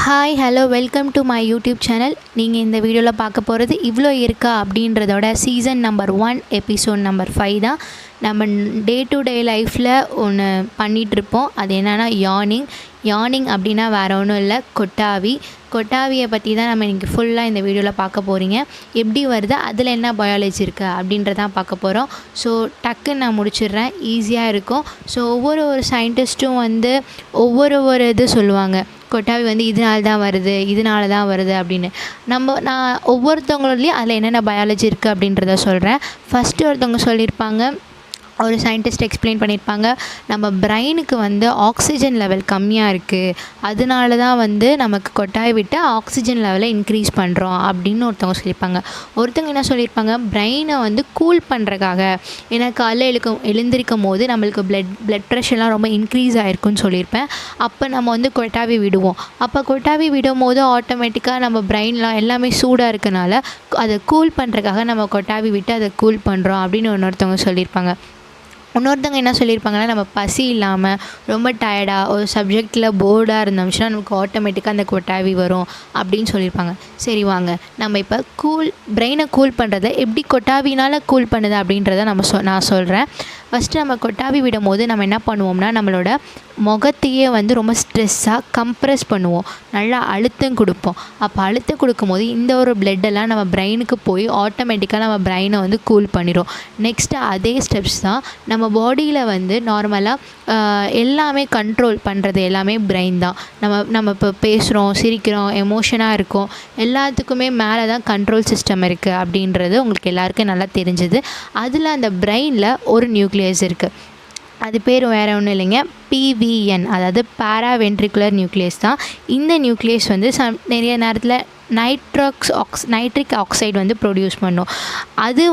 Hi hello welcome to my YouTube channel. நீங்கள் இந்த வீடியோவில் பார்க்க போகிறது இவ்வளோ இருக்கா அப்படின்றதோட சீசன் நம்பர் 1 எபிசோட் நம்பர் 5 தான். நம்ம டே டு டே லைஃப்பில் ஒன்று பண்ணிகிட்ருப்போம். அது என்னென்னா யார்னிங் அப்படின்னா வேறு ஒன்றும் இல்லை, கொட்டாவியை பற்றி தான் நம்ம இன்றைக்கி ஃபுல்லாக இந்த வீடியோவில் பார்க்க போகிறீங்க. எப்படி வருது, அதில் என்ன பயாலஜி இருக்குது அப்படின்றதான் பார்க்க போகிறோம். ஸோ டக்குன்னு நான் முடிச்சிடுறேன், ஈஸியாக இருக்கும். ஸோ ஒவ்வொரு சயின்டிஸ்ட்டும் ஒவ்வொரு இது சொல்லுவாங்க. கொட்டாவி இதனால தான் வருது அப்படின்னு. நான் ஒவ்வொருத்தவங்களோடையும் அதில் என்னென்ன பயாலஜி இருக்குது அப்படின்றத சொல்கிறேன். ஃபஸ்ட்டு ஒருத்தவங்க சொல்லியிருப்பாங்க, ஒரு சயின்டிஸ்ட் எக்ஸ்பிளைன் பண்ணியிருப்பாங்க, நம்ம பிரெயினுக்கு ஆக்சிஜன் லெவல் கம்மியாக இருக்குது, அதனால தான் நமக்கு கொட்டாய் விட்டு ஆக்சிஜன் லெவலை இன்க்ரீஸ் பண்ணுறோம் அப்படின்னு ஒருத்தவங்க சொல்லியிருப்பாங்க. ஒருத்தவங்க என்ன சொல்லியிருப்பாங்க, பிரெயினை கூல் பண்ணுறக்காக, ஏன்னா காலைல எழுந்திருக்கும் போது நம்மளுக்கு பிளட் ப்ரெஷர்லாம் ரொம்ப இன்க்ரீஸ் ஆகிருக்குன்னு சொல்லியிருப்பேன். அப்போ நம்ம கொட்டாவி விடுவோம். அப்போ கொட்டாவி விடும் போது ஆட்டோமேட்டிக்காக நம்ம பிரெயின்லாம் எல்லாமே சூடாக இருக்கனால அதை கூல் பண்ணுறக்காக நம்ம கொட்டாவி விட்டு அதை கூல் பண்ணுறோம் அப்படின்னு இன்னொருத்தவங்க சொல்லியிருப்பாங்க. இன்னொருத்தவங்க என்ன சொல்லியிருப்பாங்கன்னா, நம்ம பசி இல்லாமல் ரொம்ப டயர்டாக ஒரு சப்ஜெக்டில் போர்டாக இருந்துச்சுன்னா நமக்கு ஆட்டோமேட்டிக்காக அந்த கொட்டாவி வரும் அப்படின்னு சொல்லியிருப்பாங்க. சரி வாங்க, நம்ம இப்போ பிரெயினை கூல் பண்ணுறதை எப்படி கொட்டாவினால் கூல் பண்ணுது அப்படின்றத நான் சொல்கிறேன். ஃபஸ்ட்டு நம்ம கொட்டாவி விடும் போது நம்ம என்ன பண்ணுவோம்னா, நம்மளோட முகத்தையே ரொம்ப ஸ்ட்ரெஸ்ஸாக கம்ப்ரெஸ் பண்ணுவோம், நல்லா அழுத்தம் கொடுப்போம். அப்போ அழுத்தம் கொடுக்கும்போது இந்த ஒரு பிளட்டெல்லாம் நம்ம பிரெயினுக்கு போய் ஆட்டோமேட்டிக்காக நம்ம பிரெயினை கூல் பண்ணிடும். நெக்ஸ்ட்டு அதே ஸ்டெப்ஸ் தான் நம்ம பாடியில் நார்மலாக எல்லாமே கண்ட்ரோல் பண்ணுறது எல்லாமே பிரெயின் தான். நம்ம இப்போ பேசுகிறோம், சிரிக்கிறோம், எமோஷனாக இருக்கோம், எல்லாத்துக்குமே மேலே தான் கண்ட்ரோல் சிஸ்டம் இருக்குது அப்படின்றது உங்களுக்கு எல்லாருக்கும் நல்லா தெரிஞ்சுது. அதில் அந்த பிரெயினில் ஒரு நியூக்ளியஸ் இருக்குது. அது பேர் வேறு ஒன்றும் இல்லைங்க, PVN, அதாவது பேராவென்ட்ரிகுலர் நியூக்ளியஸ் தான். இந்த நியூக்ளியஸ் நிறைய நேரத்தில் நைட்ரிக் ஆக்சைடு ப்ரொடியூஸ் பண்ணும். அது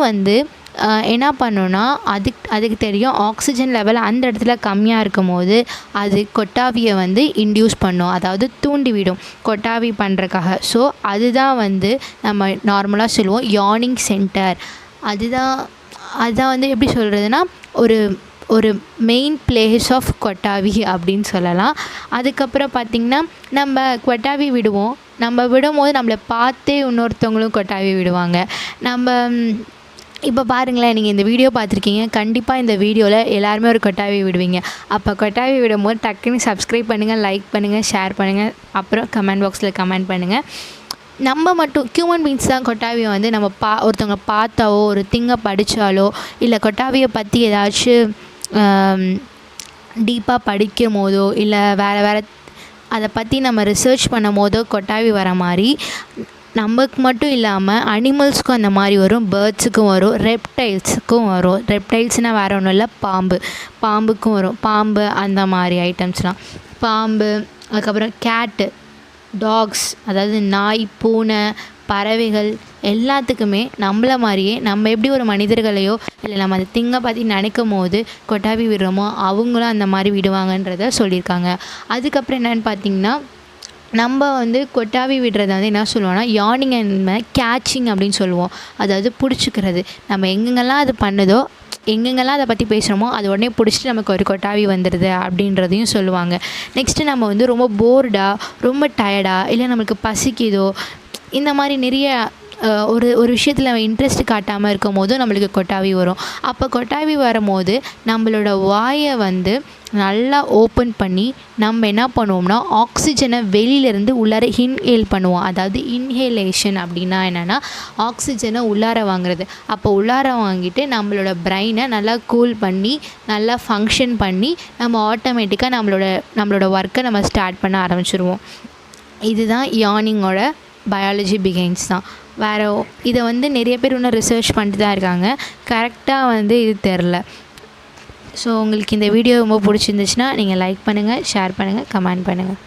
என்ன பண்ணுன்னா, அதுக்கு தெரியும் ஆக்சிஜன் லெவல் அந்த இடத்துல கம்மியாக இருக்கும் போது அது கொட்டாவியை இன்டியூஸ் பண்ணும், அதாவது தூண்டிவிடும் கொட்டாவி பண்ணுறக்காக. ஸோ அதுதான் நம்ம நார்மலாக சொல்லுவோம் யார்னிங் சென்டர். அதுதான் எப்படி சொல்கிறதுனா, ஒரு மெயின் பிளேஸ் ஆஃப் கொட்டாவி அப்படின்னு சொல்லலாம். அதுக்கப்புறம் பார்த்திங்கன்னா, நம்ம கொட்டாவி விடுவோம். நம்ம விடும்போது நம்மளை பார்த்தே இன்னொருத்தவங்களும் கொட்டாவி விடுவாங்க. இப்போ பாருங்களேன், நீங்கள் இந்த வீடியோ பார்த்துருக்கீங்க, கண்டிப்பாக இந்த வீடியோவில் எல்லாருமே ஒரு கொட்டாவி விடுவீங்க. அப்போ கொட்டாவி விடும்போது டக்குன்னு சப்ஸ்கிரைப் பண்ணுங்கள், லைக் பண்ணுங்கள், ஷேர் பண்ணுங்கள், அப்புறம் கமெண்ட் பாக்ஸில் கமெண்ட் பண்ணுங்கள். நம்ம மட்டும் ஹியூமன் பீயிங்ஸ் தான் கொட்டாவியை நம்ம ஒருத்தவங்க பார்த்தாவோ ஒரு திங்கை படித்தாலோ இல்லை கொட்டாவியை பற்றி ஏதாச்சும் டீப்பாக படிக்கும் போதோ இல்லை வேறு அதை பற்றி நம்ம ரிசர்ச் பண்ணும் போதோ கொட்டாவி வர மாதிரி நமக்கு மட்டும் இல்லாமல் அனிமல்ஸுக்கும் அந்த மாதிரி வரும், பேர்ட்ஸுக்கும் வரும், ரெப்டைல்ஸுக்கும் வரும். ரெப்டைல்ஸ்னால் வேறு ஒன்றும் இல்லை, பாம்புக்கும் வரும். பாம்பு அந்த மாதிரி ஐட்டம்ஸ்லாம், பாம்பு. அதுக்கப்புறம் கேட்டு, டாக்ஸ், அதாவது நாய், பூனை, பறவைகள் எல்லாத்துக்குமே நம்மள மாதிரியே நம்ம எப்படி ஒரு மனிதர்களையோ இல்லை நம்ம அந்த திங்கை பற்றி நினைக்கும் போது கொட்டாவி விடுறோமோ அவங்களும் அந்த மாதிரி விடுவாங்கன்றத சொல்லியிருக்காங்க. அதுக்கப்புறம் என்னென்னு பார்த்திங்கன்னா, நம்ம கொட்டாவி விடுறத என்ன சொல்லுவோம்னா யார்னிங் அண்ட் கேட்சிங் அப்படின்னு சொல்லுவோம். அதாவது பிடிச்சிக்கிறது. நம்ம எங்கெங்கெல்லாம் அது பண்ணுதோ, எங்கெங்கெல்லாம் அதை பற்றி பேசுகிறோமோ அது உடனே பிடிச்சிட்டு நமக்கு ஒரு கொட்டாவி வந்துடுது அப்படின்றதையும் சொல்லுவாங்க. நெக்ஸ்ட்டு நம்ம ரொம்ப போர்டாக, ரொம்ப டயர்டாக, இல்லை நம்மளுக்கு பசிக்குதோ, இந்த மாதிரி நிறைய ஒரு விஷயத்தில் நம்ம இன்ட்ரெஸ்ட் காட்டாமல் இருக்கும் போதும் நம்மளுக்கு கொட்டாவி வரும். அப்போ கொட்டாவி வரும்போது நம்மளோட வாயை நல்லா ஓப்பன் பண்ணி நம்ம என்ன பண்ணுவோம்னா, ஆக்சிஜனை வெளியிலேருந்து உள்ளார இன்ஹேல் பண்ணுவோம். அதாவது இன்ஹேலேஷன் அப்படின்னா என்னென்னா, ஆக்சிஜனை உள்ளார வாங்குறது. அப்போ உள்ளார வாங்கிட்டு நம்மளோட பிரெயினை நல்லா கூல் பண்ணி நல்லா ஃபங்க்ஷன் பண்ணி நம்ம ஆட்டோமேட்டிக்காக நம்மளோட ஒர்க்கை நம்ம ஸ்டார்ட் பண்ண ஆரம்பிச்சிருவோம். இதுதான் யார்னிங்கோட பயாலஜி பிகைன்ஸ் தான். வேறு இதை நிறைய பேர் இன்னும் ரிசர்ச் பண்ணிட்டு தான் இருக்காங்க, கரெக்டாக இது தெரில. ஸோ உங்களுக்கு இந்த வீடியோ ரொம்ப பிடிச்சிருந்துச்சுன்னா நீங்கள் லைக் பண்ணுங்கள், ஷேர் பண்ணுங்கள், கமெண்ட் பண்ணுங்கள்.